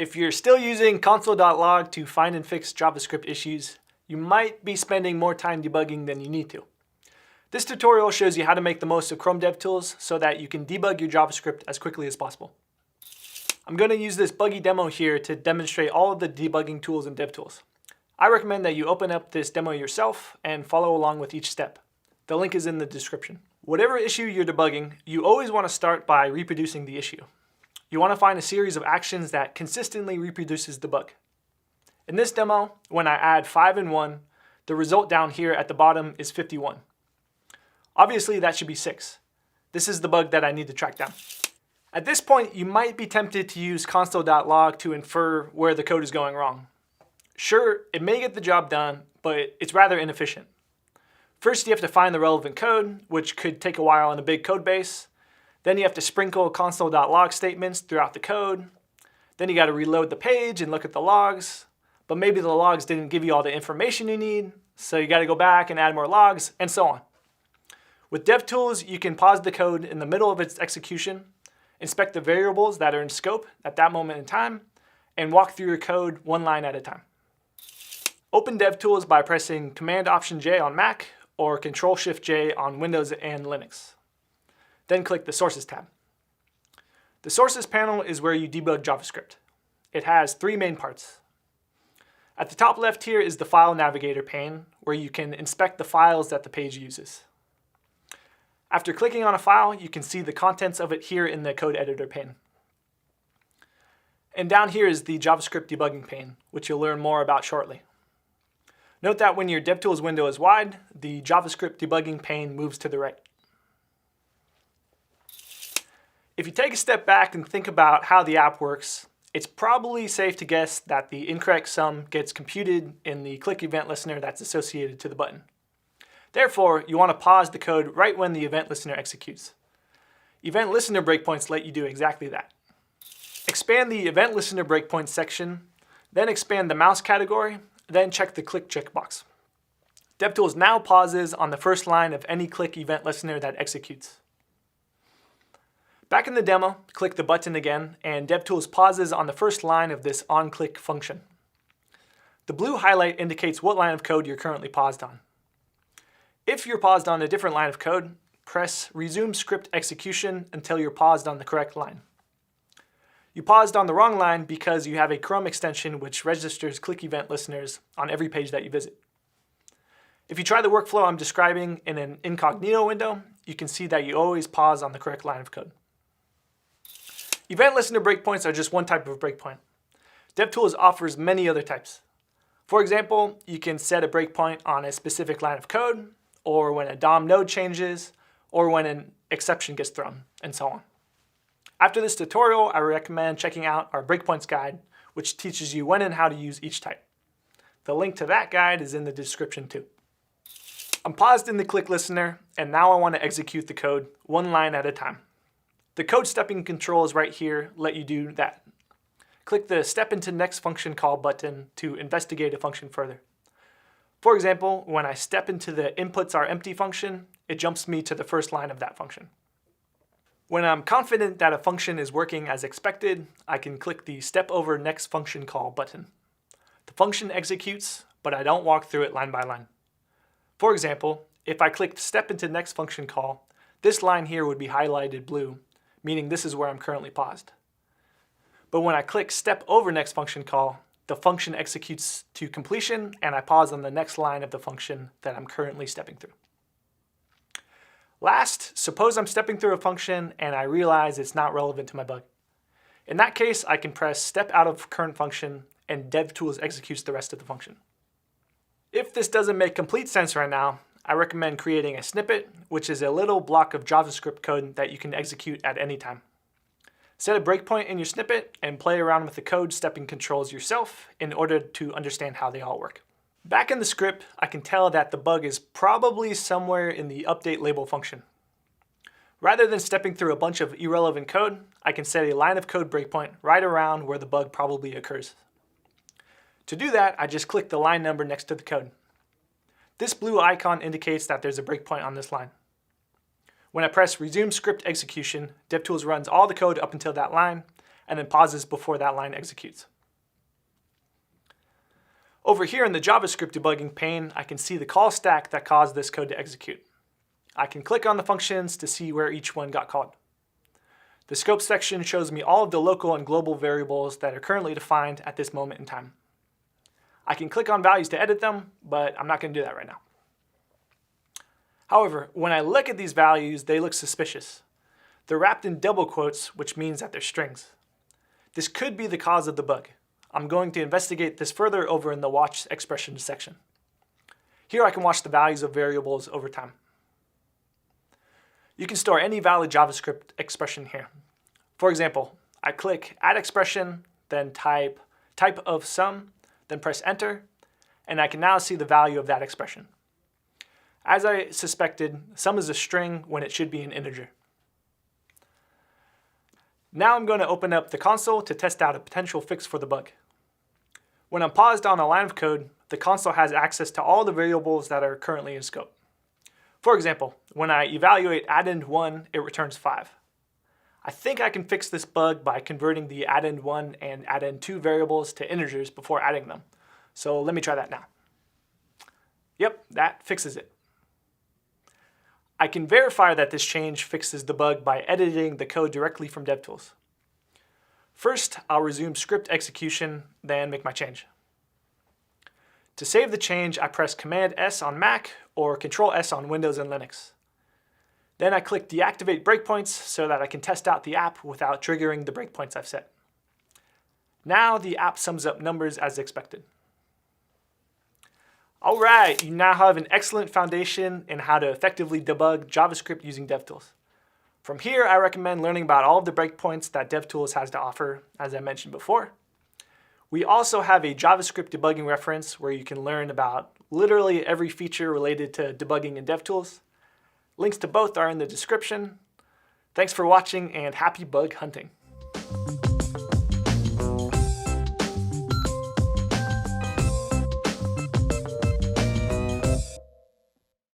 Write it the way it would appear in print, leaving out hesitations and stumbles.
If you're still using console.log to find and fix JavaScript issues, you might be spending more time debugging than you need to. This tutorial shows you how to make the most of Chrome DevTools so that you can debug your JavaScript as quickly as possible. I'm going to use this buggy demo here to demonstrate all of the debugging tools in DevTools. I recommend that you open up this demo yourself and follow along with each step. The link is in the description. Whatever issue you're debugging, you always want to start by reproducing the issue. You want to find a series of actions that consistently reproduces the bug. In this demo, when I add 5 and 1, the result down here at the bottom is 51. Obviously, that should be 6. This is the bug that I need to track down. At this point, you might be tempted to use console.log to infer where the code is going wrong. Sure, it may get the job done, but it's rather inefficient. First, you have to find the relevant code, which could take a while in a big code base. Then you have to sprinkle console.log statements throughout the code. Then you got to reload the page and look at the logs. But maybe the logs didn't give you all the information you need, so you got to go back and add more logs, and so on. With DevTools, you can pause the code in the middle of its execution, inspect the variables that are in scope at that moment in time, and walk through your code one line at a time. Open DevTools by pressing Command-Option-J on Mac or Control-Shift-J on Windows and Linux. Then click the Sources tab. The Sources panel is where you debug JavaScript. It has 3 main parts. At the top left here is the File Navigator pane, where you can inspect the files that the page uses. After clicking on a file, you can see the contents of it here in the Code Editor pane. And down here is the JavaScript debugging pane, which you'll learn more about shortly. Note that when your DevTools window is wide, the JavaScript debugging pane moves to the right. If you take a step back and think about how the app works, it's probably safe to guess that the incorrect sum gets computed in the click event listener that's associated to the button. Therefore, you want to pause the code right when the event listener executes. Event listener breakpoints let you do exactly that. Expand the event listener breakpoints section, then expand the mouse category, then check the click checkbox. DevTools now pauses on the first line of any click event listener that executes. Back in the demo, click the button again, and DevTools pauses on the first line of this onClick function. The blue highlight indicates what line of code you're currently paused on. If you're paused on a different line of code, press Resume Script Execution until you're paused on the correct line. You paused on the wrong line because you have a Chrome extension which registers click event listeners on every page that you visit. If you try the workflow I'm describing in an incognito window, you can see that you always pause on the correct line of code. Event listener breakpoints are just one type of breakpoint. DevTools offers many other types. For example, you can set a breakpoint on a specific line of code, or when a DOM node changes, or when an exception gets thrown, and so on. After this tutorial, I recommend checking out our breakpoints guide, which teaches you when and how to use each type. The link to that guide is in the description too. I'm paused in the click listener, and now I want to execute the code one line at a time. The code stepping controls right here let you do that. Click the Step into Next function call button to investigate a function further. For example, when I step into the inputs are empty function, it jumps me to the first line of that function. When I'm confident that a function is working as expected, I can click the Step over Next function call button. The function executes, but I don't walk through it line by line. For example, if I clicked Step into Next function call, this line here would be highlighted blue, meaning this is where I'm currently paused. But when I click Step over Next function call, the function executes to completion and I pause on the next line of the function that I'm currently stepping through. Last, suppose I'm stepping through a function and I realize it's not relevant to my bug. In that case, I can press Step out of current function and DevTools executes the rest of the function. If this doesn't make complete sense right now, I recommend creating a snippet, which is a little block of JavaScript code that you can execute at any time. Set a breakpoint in your snippet and play around with the code stepping controls yourself in order to understand how they all work. Back in the script, I can tell that the bug is probably somewhere in the update label function. Rather than stepping through a bunch of irrelevant code, I can set a line of code breakpoint right around where the bug probably occurs. To do that, I just click the line number next to the code. This blue icon indicates that there's a breakpoint on this line. When I press Resume Script Execution, DevTools runs all the code up until that line, and then pauses before that line executes. Over here in the JavaScript debugging pane, I can see the call stack that caused this code to execute. I can click on the functions to see where each one got called. The scope section shows me all of the local and global variables that are currently defined at this moment in time. I can click on values to edit them, but I'm not going to do that right now. However, when I look at these values, they look suspicious. They're wrapped in double quotes, which means that they're strings. This could be the cause of the bug. I'm going to investigate this further over in the watch expressions section. Here I can watch the values of variables over time. You can store any valid JavaScript expression here. For example, I click add expression, then type of sum, then press enter, and I can now see the value of that expression. As I suspected, sum is a string when it should be an integer. Now I'm going to open up the console to test out a potential fix for the bug. When I'm paused on a line of code, the console has access to all the variables that are currently in scope. For example, when I evaluate addend1, it returns 5. I think I can fix this bug by converting the addend1 and addend2 variables to integers before adding them. So let me try that now. Yep, that fixes it. I can verify that this change fixes the bug by editing the code directly from DevTools. First, I'll resume script execution, then make my change. To save the change, I press Command-S on Mac or Control-S on Windows and Linux. Then I click Deactivate Breakpoints so that I can test out the app without triggering the breakpoints I've set. Now the app sums up numbers as expected. All right, you now have an excellent foundation in how to effectively debug JavaScript using DevTools. From here, I recommend learning about all of the breakpoints that DevTools has to offer, as I mentioned before. We also have a JavaScript debugging reference where you can learn about literally every feature related to debugging in DevTools. Links to both are in the description. Thanks for watching and happy bug hunting.